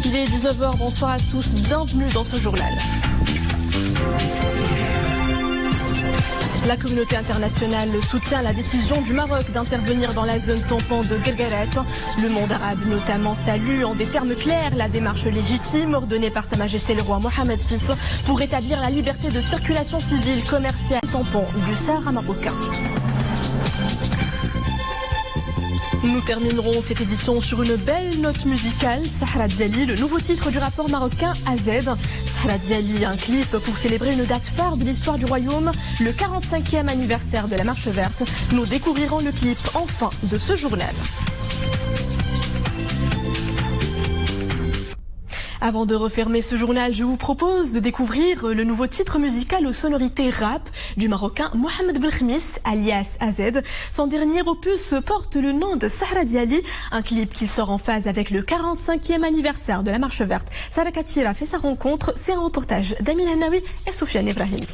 Il est 19h, bonsoir à tous, bienvenue dans ce journal. La communauté internationale soutient la décision du Maroc d'intervenir dans la zone tampon de Guerguerat. Le monde arabe notamment salue en des termes clairs la démarche légitime ordonnée par Sa Majesté le roi Mohamed VI pour rétablir la liberté de circulation civile, commerciale et tampon du Sahara marocain. Nous terminerons cette édition sur une belle note musicale. Sahra Diali, le nouveau titre du rappeur marocain AZ. Sahra Diali, un clip pour célébrer une date phare de l'histoire du royaume, le 45e anniversaire de la Marche verte. Nous découvrirons le clip en fin de ce journal. Avant de refermer ce journal, je vous propose de découvrir le nouveau titre musical aux sonorités rap du Marocain Mohamed Belkhemis, alias AZ. Son dernier opus porte le nom de Sahra Diali, un clip qui sort en phase avec le 45e anniversaire de la Marche verte. Sarah Katira fait sa rencontre, c'est un reportage d'Amin Hannaoui et Soufiane Ibrahimi.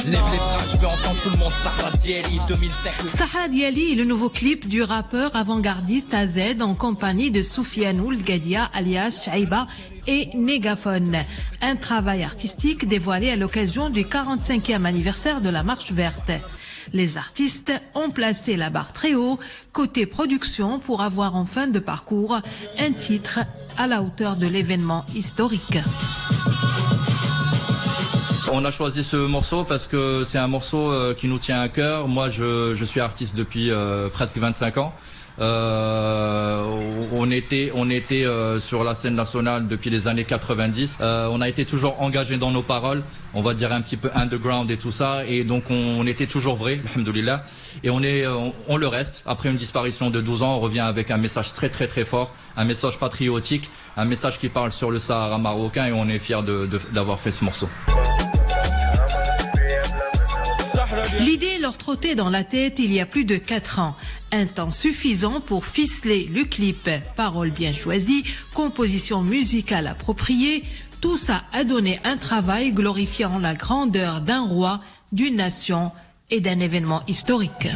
Lève les bras, je veux entendre tout le monde. Sahra Diali 2005. Sahra Diali est le nouveau clip du rappeur avant-gardiste AZ en compagnie de Soufiane Ould Gadia alias Shaiba et Négaphone. Un travail artistique dévoilé à l'occasion du 45e anniversaire de la Marche verte. Les artistes ont placé la barre très haut côté production pour avoir en fin de parcours un titre à la hauteur de l'événement historique. On a choisi ce morceau parce que c'est un morceau qui nous tient à cœur. Moi, je suis artiste depuis presque 25 ans. On était sur la scène nationale depuis les années 90. On a été toujours engagé dans nos paroles, on va dire un petit peu underground et tout ça. Et donc on était toujours vrai, alhamdoulilah. Et on le reste. Après une disparition de 12 ans, on revient avec un message très très très fort, un message patriotique, un message qui parle sur le Sahara marocain. Et on est fiers d'avoir fait ce morceau. L'idée leur trottait dans la tête il y a plus de 4 ans. Un temps suffisant pour ficeler le clip. Paroles bien choisies, composition musicale appropriée, tout ça a donné un travail glorifiant la grandeur d'un roi, d'une nation et d'un événement historique.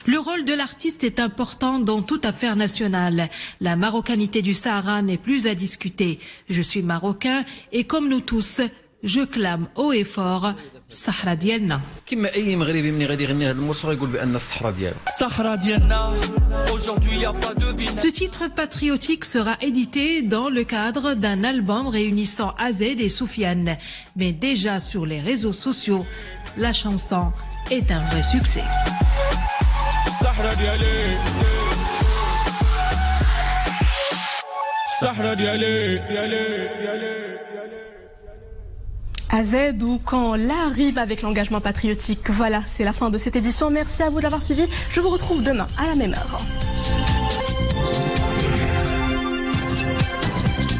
Le rôle de l'artiste est important dans toute affaire nationale. La marocanité du Sahara n'est plus à discuter. Je suis marocain et comme nous tous, je clame haut et fort Sahra Dialna. Ce titre patriotique sera édité dans le cadre d'un album réunissant AZ et Soufiane. Mais déjà sur les réseaux sociaux, la chanson est un vrai succès. Sahra Diali, Sahra Diali. AZ ou quand la rime avec l'engagement patriotique. Voilà, c'est la fin de cette édition. Merci à vous d'avoir suivi. Je vous retrouve demain à la même heure.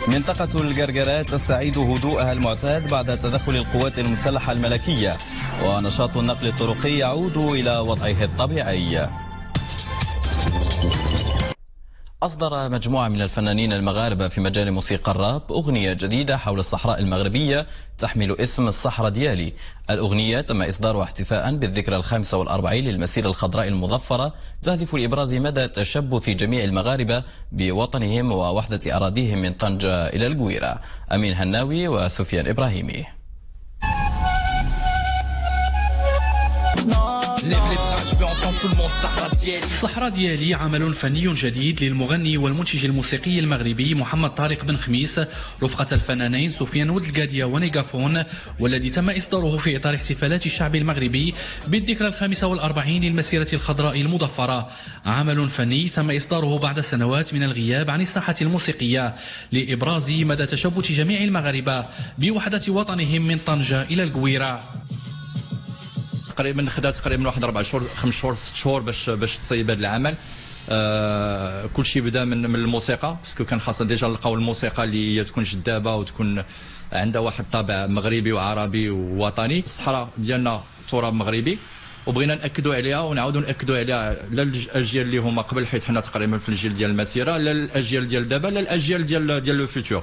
منطقة الجرجرات تستعيد هدوءها المعتاد بعد تدخل القوات المسلحة الملكية ونشاط النقل الطرقي يعود إلى وضعه الطبيعي. أصدر مجموعة من الفنانين المغاربة في مجال موسيقى الراب أغنية جديدة حول الصحراء المغربية تحمل اسم الصحراء ديالي. الأغنية تم إصدارها احتفاء بالذكرى 45 للمسيرة الخضراء المظفرة تهدف لإبراز مدى تشبث جميع المغاربة بوطنهم ووحدة أراضيهم من طنجة إلى القويرة. أمين هناوي وسفيان إبراهيمي. الصحراء ديالي عمل فني جديد للمغني والمنتج الموسيقي المغربي محمد طارق بن خميس رفقة الفنانين سفيان ولد القادية ونيغافون، والذي تم إصداره في إطار احتفالات الشعب المغربي بالذكرى 45 للمسيرة الخضراء المظفرة. عمل فني تم إصداره بعد سنوات من الغياب عن الساحة الموسيقية لإبراز مدى تشبث جميع المغاربة بوحدة وطنهم من طنجة إلى القويرة. تقريبا خدات تقريبا واحد 4 شهور 5 شهور 6 شهور باش تصيب هذا العمل. كل شيء بدا من الموسيقى، باسكو كان خاصنا ديجا نلقاو الموسيقى اللي تكون جذابه وتكون عندها واحد الطابع مغربي وعربي ووطني. الصحراء ديالنا تراب مغربي وبغينا ناكدوا عليها ونعاودوا ناكدوا عليها لا الاجيال اللي هما قبل، حيت حنا تقريبا في الجيل ديال المسيره، لا الاجيال ديال دابا، لا الاجيال ديال لو فيتور.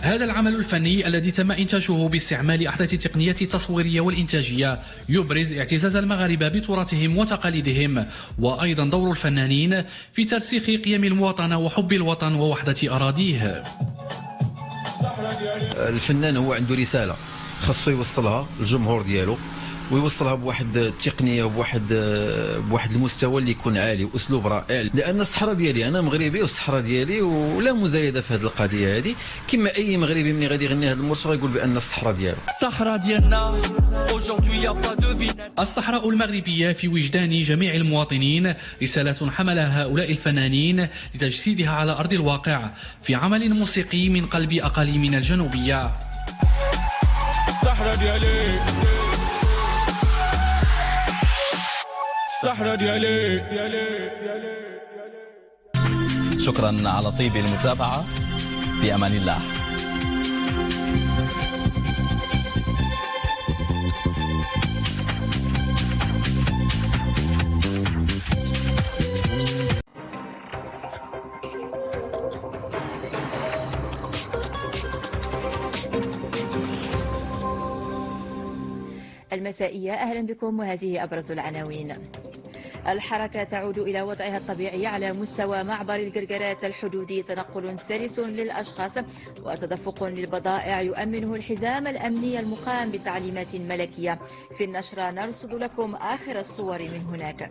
هذا العمل الفني الذي تم إنتاجه باستعمال أحدث التقنيات التصويرية والإنتاجية يبرز اعتزاز المغاربة بتراثهم وتقاليدهم، وأيضا دور الفنانين في ترسيخ قيم المواطنة وحب الوطن ووحدة أراضيه. الفنان هو عنده رسالة خاصو يوصلها للجمهور ديالو، ويوصلها بواحد التقنيه بواحد المستوى اللي يكون عالي واسلوب رائع، لان الصحراء ديالي انا مغربي والصحراء ديالي ولا مزايده في هذه القضيه هذه، كما اي مغربي ملي غادي يغني هذا المرسل يقول بان الصحراء ديالو. الصحراء ديالنا الصحراء المغربيه في وجدان جميع المواطنين، رسالة حملها هؤلاء الفنانين لتجسيدها على ارض الواقع في عمل موسيقي من قلب اقاليمنا الجنوبيه. الصحراء ديالي الصحراء ديالي. شكرا على طيب المتابعة، في أمان الله. المسائية، أهلا بكم وهذه أبرز العناوين. الحركة تعود إلى وضعها الطبيعي على مستوى معبر القرقرات الحدودي، تنقل سلس للأشخاص وتدفق للبضائع يؤمنه الحزام الأمني المقام بتعليمات ملكية. في النشرة نرصد لكم آخر الصور من هناك.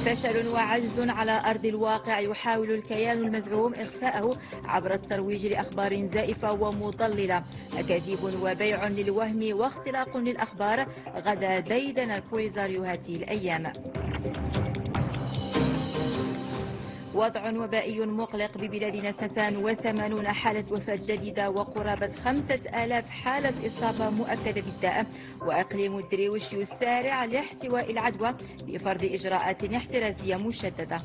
فشل وعجز على أرض الواقع يحاول الكيان المزعوم إخفاءه عبر الترويج لأخبار زائفة ومضللة. أكاذيب وبيع للوهم واختلاق للأخبار غدا ديدن البوليزاريو هذه الأيام. وضع وبائي مقلق ببلادنا، 82 حالة وفاة جديدة وقرابة 5000 حالة إصابة مؤكدة بالداء. وإقليم الدريوش يسارع لاحتواء العدوى بفرض إجراءات احترازية مشددة.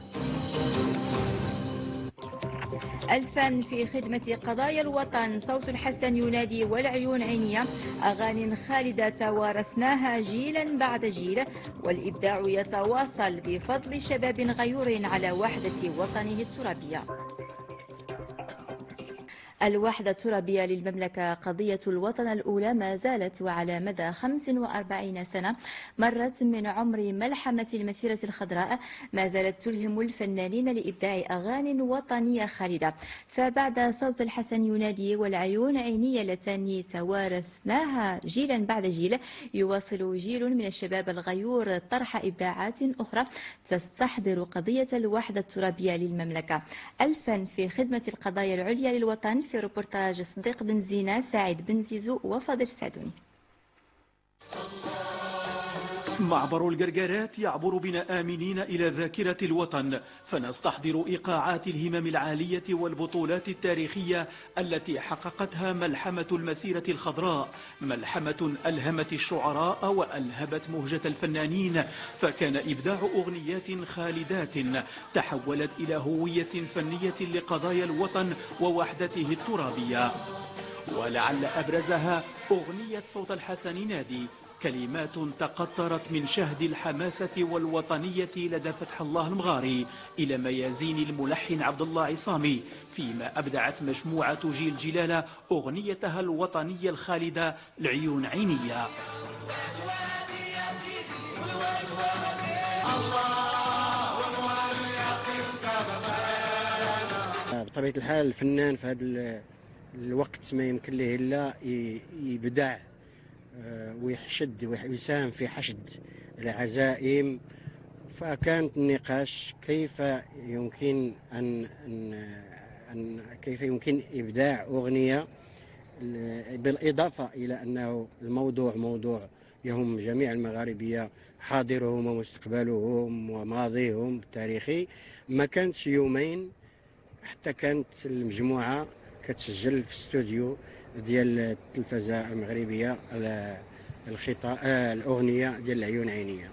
الفن في خدمة قضايا الوطن، صوت الحسن ينادي والعيون عينية، أغاني خالدة توارثناها جيلا بعد جيل، والإبداع يتواصل بفضل شباب غيور على وحدة وطنه الترابية. الوحدة الترابية للمملكة، قضية الوطن الأولى ما زالت، وعلى مدى 45 سنة مرت من عمر ملحمة المسيرة الخضراء ما زالت تلهم الفنانين لإبداع أغاني وطنية خالدة. فبعد صوت الحسن ينادي والعيون عينية اللتان توارثناها جيلا بعد جيل، يواصل جيل من الشباب الغيور طرح إبداعات أخرى تستحضر قضية الوحدة الترابية للمملكة. الفن في خدمة القضايا العليا للوطن، في روبورتاج صديق بن زينة، سعيد بن زيزو وفاضل سعدوني. معبر القرقرات يعبر بنا آمنين إلى ذاكرة الوطن، فنستحضر إيقاعات الهمم العالية والبطولات التاريخية التي حققتها ملحمة المسيرة الخضراء، ملحمة ألهمت الشعراء وألهبت مهجة الفنانين، فكان إبداع أغنيات خالدات تحولت إلى هوية فنية لقضايا الوطن ووحدته الترابية. ولعل أبرزها أغنية صوت الحسن نادي، كلمات تقطرت من شهد الحماسة والوطنية لدى فتح الله المغاري إلى ميازين الملحن عبد الله عصامي، فيما أبدعت مجموعة جيل جلالة أغنيتها الوطنية الخالدة العيون عينية. بطبيعة الحال الفنان في هذا الوقت ما يمكن له إلا يبدع ويحشد ويساهم في حشد العزائم. فكانت النقاش كيف يمكن كيف يمكن إبداع أغنية، بالإضافة إلى أنه الموضوع موضوع يهم جميع المغاربية، حاضرهم ومستقبلهم وماضيهم التاريخي. ما كانتش يومين حتى كانت المجموعة كتسجل في استوديو ديال التلفزة المغربية الأغنية ديال العيون عينية.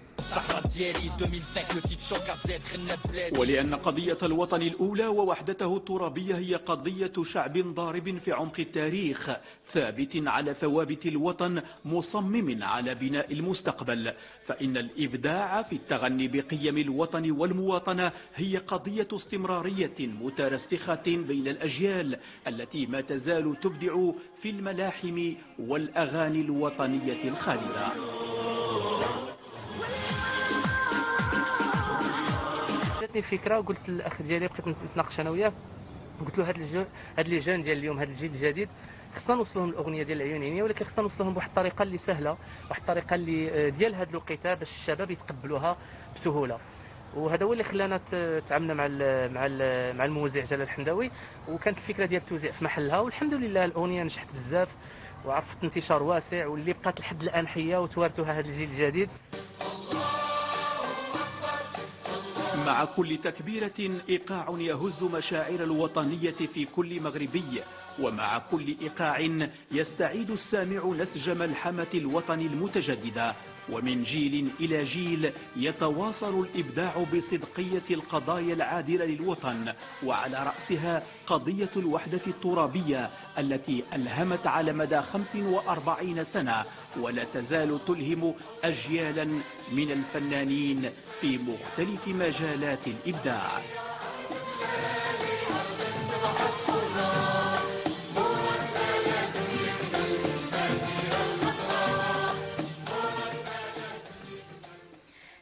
ولأن قضية الوطن الأولى ووحدته الترابية هي قضية شعب ضارب في عمق التاريخ ثابت على ثوابت الوطن مصمم على بناء المستقبل، فإن الإبداع في التغني بقيم الوطن والمواطنة هي قضية استمرارية مترسخة بين الأجيال التي ما تزال تبدع في الملاحم والأغاني الوطنية الخالدة. جاتني فكره وقلت للاخ ديالي، بقيت نتناقش انا وياه، قلت له هاد لي جان ديال اليوم، هاد الجيل الجديد خصنا نوصلهم الاغنيه ديال العيون عينيه، ولكن خصنا نوصلهم بواحد الطريقه اللي سهله، واحد الطريقه اللي ديال هاد الوقيته باش الشباب يتقبلوها بسهوله. وهذا هو اللي خلانا تعاملنا مع الموزع جلال الحمداوي، وكانت الفكره ديال التوزيع في محلها، والحمد لله الاغنيه نجحت بزاف وعرفت انتشار واسع، واللي بقات لحد الان حيه وتوارثها هذا الجيل الجديد. مع كل تكبيرة إيقاع يهز مشاعر الوطنية في كل مغربي، ومع كل إيقاع يستعيد السامع نسج ملحمة الوطن المتجددة، ومن جيل إلى جيل يتواصل الإبداع بصدقية القضايا العادلة للوطن، وعلى رأسها قضية الوحدة الترابية التي ألهمت على مدى 45 سنة ولا تزال تلهم أجيالا من الفنانين في مختلف مجالات الإبداع.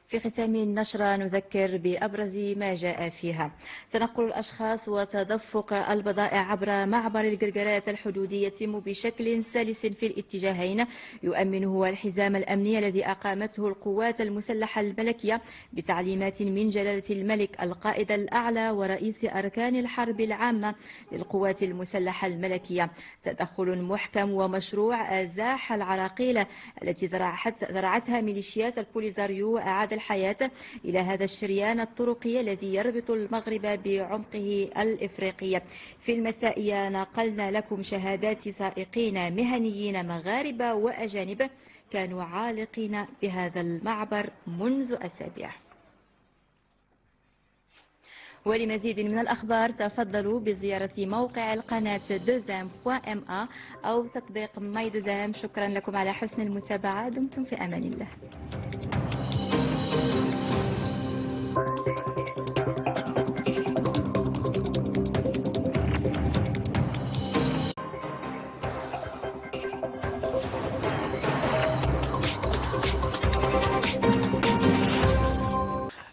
في ختام النشرة نذكر بأبرز ما جاء فيها. تنقل الأشخاص وتدفق البضائع عبر معبر القرقرات الحدودي يتم بشكل سلس في الاتجاهين، يؤمنه الحزام الأمني الذي أقامته القوات المسلحة الملكية بتعليمات من جلالة الملك القائد الأعلى ورئيس أركان الحرب العامة للقوات المسلحة الملكية. تدخل محكم ومشروع أزاح العراقيل التي زرعتها ميليشيات البوليزاريو أعاد الحياة إلى هذا الشريان الطرقي الذي يربط المغرب بعمقه الإفريقي. في المساء نقلنا لكم شهادات سائقين مهنيين مغاربة وأجانب كانوا عالقين بهذا المعبر منذ أسابيع. ولمزيد من الأخبار تفضلوا بزيارة موقع القناة deuxième.ma أو تطبيق ماي دوزام. شكرا لكم على حسن المتابعة، دمتم في أمان الله.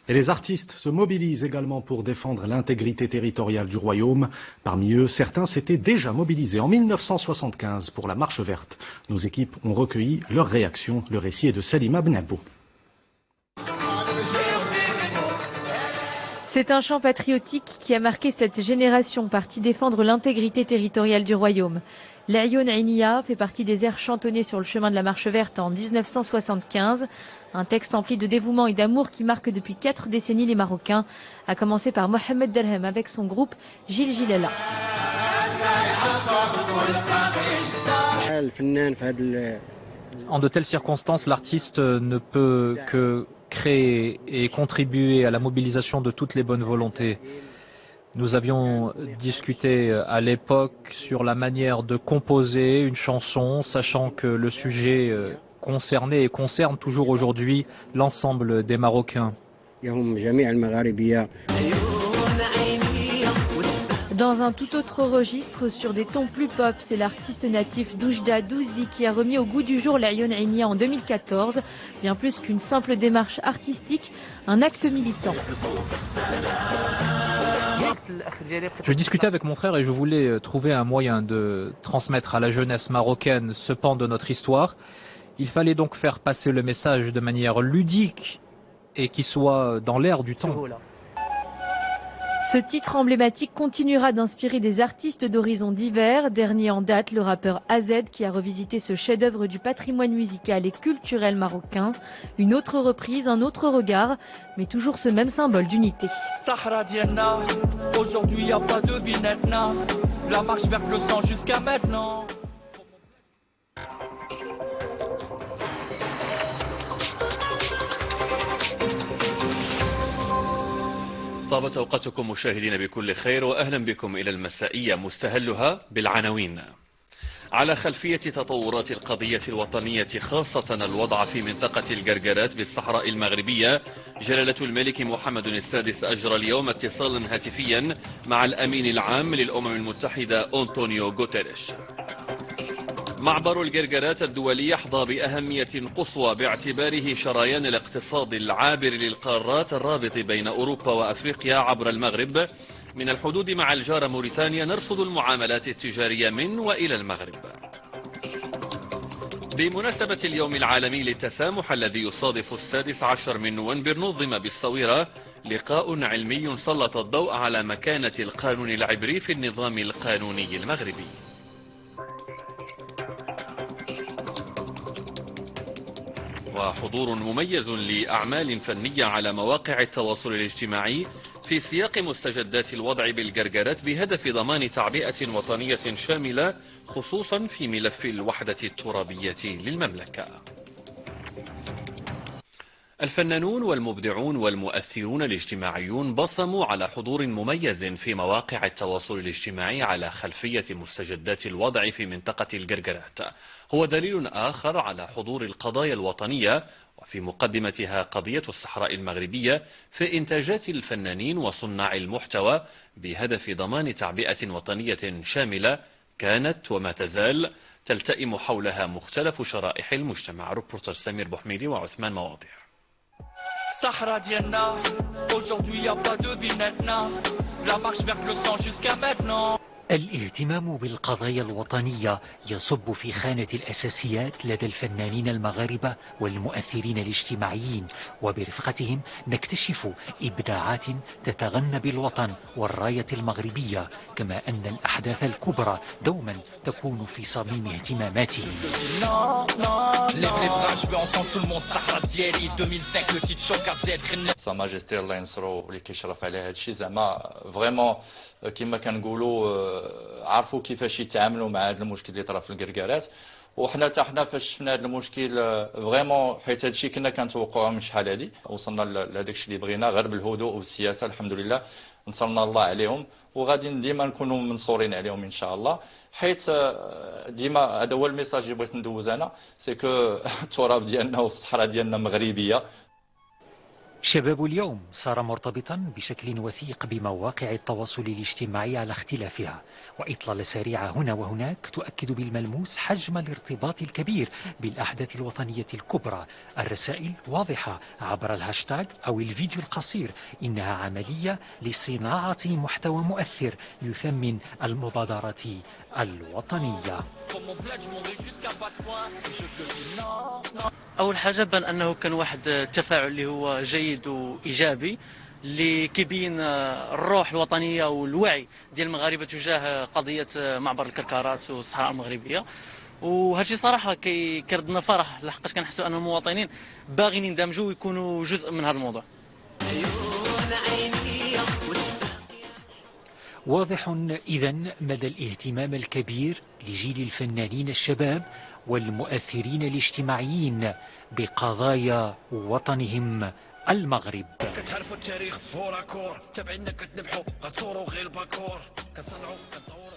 Et les artistes se mobilisent également pour défendre l'intégrité territoriale du royaume. Parmi eux, certains s'étaient déjà mobilisés en 1975 pour la Marche verte. Nos équipes ont recueilli leurs réactions. Le récit est de Salima Benabou. C'est un chant patriotique qui a marqué cette génération partie défendre l'intégrité territoriale du royaume. L'Ayoun Aïnia fait partie des airs chantonnés sur le chemin de la Marche verte en 1975. Un texte empli de dévouement et d'amour qui marque depuis 4 décennies les Marocains, à commencer par Mohamed Derhem avec son groupe Gil Gilala. En de telles circonstances, l'artiste ne peut que créer et contribuer à la mobilisation de toutes les bonnes volontés. Nous avions discuté à l'époque sur la manière de composer une chanson, sachant que le sujet concernait et concerne toujours aujourd'hui l'ensemble des Marocains. Dans un tout autre registre, sur des tons plus pop, c'est l'artiste natif Doujda Douzi qui a remis au goût du jour l'Ayoun Aïnia en 2014. Bien plus qu'une simple démarche artistique, un acte militant. Je discutais avec mon frère et je voulais trouver un moyen de transmettre à la jeunesse marocaine ce pan de notre histoire. Il fallait donc faire passer le message de manière ludique et qui soit dans l'air du temps. Ce titre emblématique continuera d'inspirer des artistes d'horizons divers. Dernier en date, le rappeur AZ qui a revisité ce chef-d'œuvre du patrimoine musical et culturel marocain. Une autre reprise, un autre regard, mais toujours ce même symbole d'unité. Sahara Diana, aujourd'hui y a pas de binetna. La marche vers le sang jusqu'à maintenant. طابت أوقاتكم مشاهدين بكل خير، وأهلا بكم إلى المسائية مستهلها بالعناوين. على خلفية تطورات القضية الوطنية خاصة الوضع في منطقة الجرجرات بالصحراء المغربية، جلالة الملك محمد السادس أجرى اليوم اتصالا هاتفيا مع الأمين العام للأمم المتحدة أنطونيو غوتيريش. معبر الجرجرات الدولي يحظى بأهمية قصوى باعتباره شريان الاقتصاد العابر للقارات الرابط بين أوروبا وأفريقيا عبر المغرب. من الحدود مع الجارة موريتانيا نرصد المعاملات التجارية من وإلى المغرب. بمناسبة اليوم العالمي للتسامح الذي يصادف 16 من نوفمبر، نظم بالصويرة لقاء علمي سلط الضوء على مكانة القانون العبري في النظام القانوني المغربي. وحضور مميز لأعمال فنية على مواقع التواصل الاجتماعي في سياق مستجدات الوضع بالجرجرات بهدف ضمان تعبئة وطنية شاملة، خصوصا في ملف الوحدة الترابية للمملكة. الفنانون والمبدعون والمؤثرون الاجتماعيون بصموا على حضور مميز في مواقع التواصل الاجتماعي على خلفية مستجدات الوضع في منطقة الجرجرات. هو دليل آخر على حضور القضايا الوطنية، وفي مقدمتها قضية الصحراء المغربية، في إنتاجات الفنانين وصناع المحتوى بهدف ضمان تعبئة وطنية شاملة كانت وما تزال تلتئم حولها مختلف شرائح المجتمع. روبورتر سمير بوحميدي وعثمان مواضيع. Sahara Diana, aujourd'hui y a pas de binetna, la marche vers le sang jusqu'à maintenant. الاهتمام بالقضايا الوطنية يصب في خانة الأساسيات لدى الفنانين المغاربة والمؤثرين الاجتماعيين، وبرفقتهم نكتشف إبداعات تتغنى بالوطن والراية المغربية، كما أن الأحداث الكبرى دوما تكون في صميم اهتماماتهم. سا ماجستي الله ينصرو اللي كيشرف على هذا الشيء، زعما فريمون كما كنقولوا عرفوا كيفاش يتعاملوا مع هذا المشكل اللي طرا في الجرجرات. وحنا حتى حنا فاش شفنا هذا المشكل فريمون، حيت هذا الشيء كنا كنتوقعوه من شحال هذه، وصلنا لهذاك الشيء اللي بغينا غير بالهدوء والسياسه. الحمد لله نصرنا الله عليهم، وغادي ديما نكونوا منصورين عليهم ان شاء الله، حيت ديما هذا هو الميساج اللي بغيت ندوز انا، سي كو التراب ديالنا والصحراء ديالنا مغربيه. شباب اليوم صار مرتبطا بشكل وثيق بمواقع التواصل الاجتماعي على اختلافها، وإطلالة سريعة هنا وهناك تؤكد بالملموس حجم الارتباط الكبير بالأحداث الوطنية الكبرى. الرسائل واضحة عبر الهاشتاج أو الفيديو القصير، إنها عملية لصناعة محتوى مؤثر يثمن المبادرات الوطنية. أول حاجة بان أنه كان واحد التفاعل اللي هو جيد وإيجابي، اللي كيبين الروح الوطنية والوعي ديال المغاربة تجاه قضية معبر الكركرات والصحراء المغربية. وهادشي صراحة كيردنا فرح، لحقاش كنحسوا أن المواطنين باغيين يندمجوا ويكونوا جزء من هذا الموضوع. واضح إذن مدى الاهتمام الكبير لجيل الفنانين الشباب والمؤثرين الاجتماعيين بقضايا وطنهم المغرب. كتعرفوا التاريخ فوراكور، تابعينا كتذبحوا غتصوروا غير الباكور كتصنعوا كتطوروا.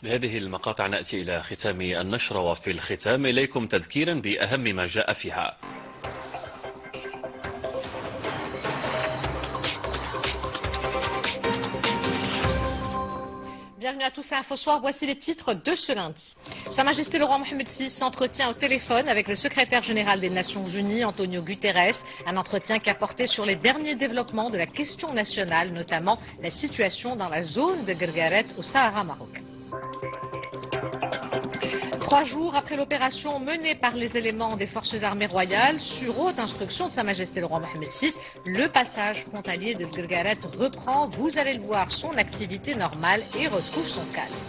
بهذه المقاطع نأتي إلى ختام النشرة، وفي الختام إليكم تذكيرا بأهم ما جاء فيها. Bienvenue à tous à InfoSoir, voici les titres de ce lundi. Sa Majesté le Roi Mohamed VI s'entretient au téléphone avec le secrétaire général des Nations Unies, Antonio Guterres, un entretien qui a porté sur les derniers développements de la question nationale, notamment la situation dans la zone de Guergueret au Sahara marocain. 3 jours après l'opération menée par les éléments des forces armées royales, sur haute instruction de Sa Majesté le Roi Mohamed VI, le passage frontalier de Guergueret reprend, vous allez le voir, son activité normale et retrouve son calme.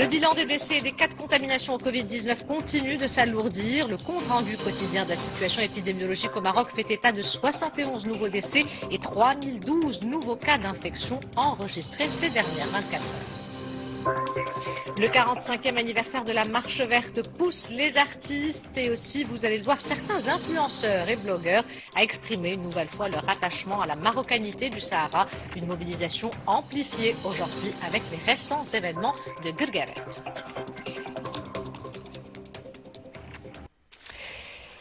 Le bilan des décès et des cas de contamination au Covid-19 continue de s'alourdir. Le compte rendu quotidien de la situation épidémiologique au Maroc fait état de 71 nouveaux décès et 3012 nouveaux cas d'infection enregistrés ces dernières 24 heures. Le 45e anniversaire de la Marche Verte pousse les artistes et aussi, vous allez le voir, certains influenceurs et blogueurs à exprimer une nouvelle fois leur attachement à la marocanité du Sahara. Une mobilisation amplifiée aujourd'hui avec les récents événements de Guerguerat.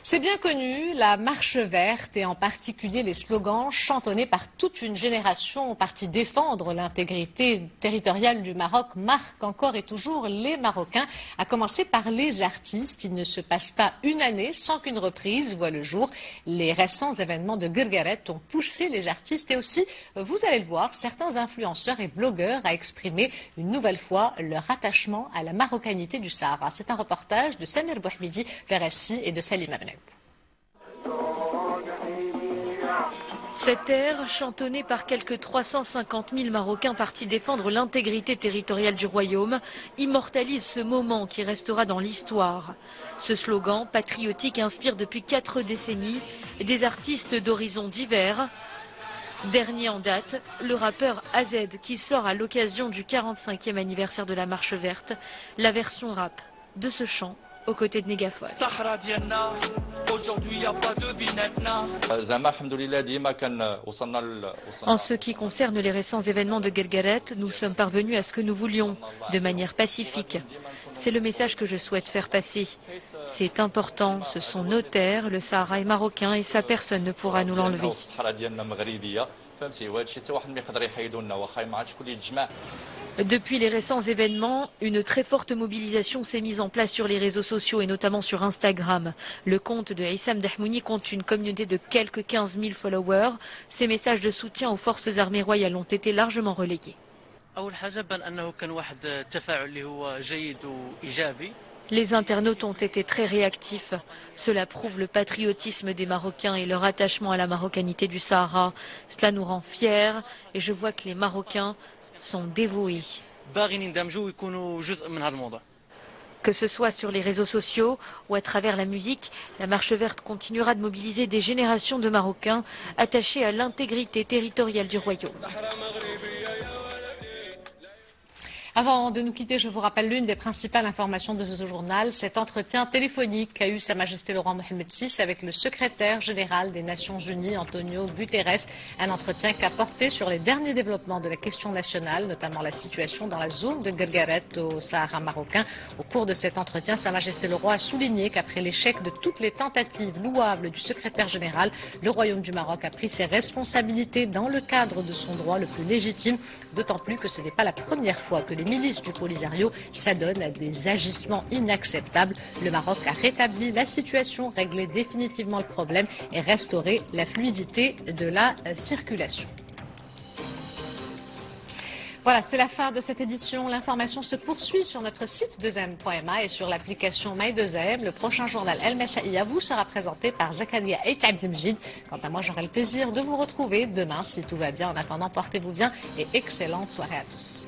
C'est bien connu, la Marche Verte et en particulier les slogans chantonnés par toute une génération partie défendre l'intégrité territoriale du Maroc marquent encore et toujours les Marocains, à commencer par les artistes. Il ne se passe pas une année sans qu'une reprise voie le jour. Les récents événements de Guerguerat ont poussé les artistes et aussi, vous allez le voir, certains influenceurs et blogueurs à exprimer une nouvelle fois leur attachement à la marocanité du Sahara. C'est un reportage de Samir Bouhmidi, le récit et de Salim Abneb. Cette air, chantonnée par quelques 350 000 Marocains partis défendre l'intégrité territoriale du royaume, immortalise ce moment qui restera dans l'histoire. Ce slogan patriotique inspire depuis 4 décennies des artistes d'horizons divers. Dernier en date, le rappeur AZ qui sort à l'occasion du 45e anniversaire de la Marche Verte, la version rap de ce chant aux côtés de Négaphone. En ce qui concerne les récents événements de Guerguerat, nous sommes parvenus à ce que nous voulions, de manière pacifique. C'est le message que je souhaite faire passer. C'est important, ce sont nos terres, le Sahara est marocain et sa personne ne pourra nous l'enlever. Depuis les récents événements, une très forte mobilisation s'est mise en place sur les réseaux sociaux et notamment sur Instagram. Le compte de Issam Dahmouni compte une communauté de quelques 15 000 followers. Ces messages de soutien aux forces armées royales ont été largement relayés. Les internautes ont été très réactifs. Cela prouve le patriotisme des Marocains et leur attachement à la marocanité du Sahara. Cela nous rend fiers et je vois que les Marocains sont dévoués. Que ce soit sur les réseaux sociaux ou à travers la musique, la Marche Verte continuera de mobiliser des générations de Marocains attachés à l'intégrité territoriale du royaume. Avant de nous quitter, je vous rappelle l'une des principales informations de ce journal, cet entretien téléphonique qu'a eu Sa Majesté le roi Mohammed VI avec le secrétaire général des Nations Unies, Antonio Guterres. Un entretien qu'a porté sur les derniers développements de la question nationale, notamment la situation dans la zone de Guerguerat au Sahara marocain. Au cours de cet entretien, Sa Majesté le roi a souligné qu'après l'échec de toutes les tentatives louables du secrétaire général, le Royaume du Maroc a pris ses responsabilités dans le cadre de son droit le plus légitime, d'autant plus que ce n'est pas la première fois que les milices du Polisario s'adonnent à des agissements inacceptables. Le Maroc a rétabli la situation, réglé définitivement le problème et restauré la fluidité de la circulation. Voilà, c'est la fin de cette édition. L'information se poursuit sur notre site 2m.ma et sur l'application My2m. Le prochain journal El Messaïa vous sera présenté par Zakaria et Abdelmjid. Quant à moi, j'aurai le plaisir de vous retrouver demain si tout va bien. En attendant, portez-vous bien et excellente soirée à tous.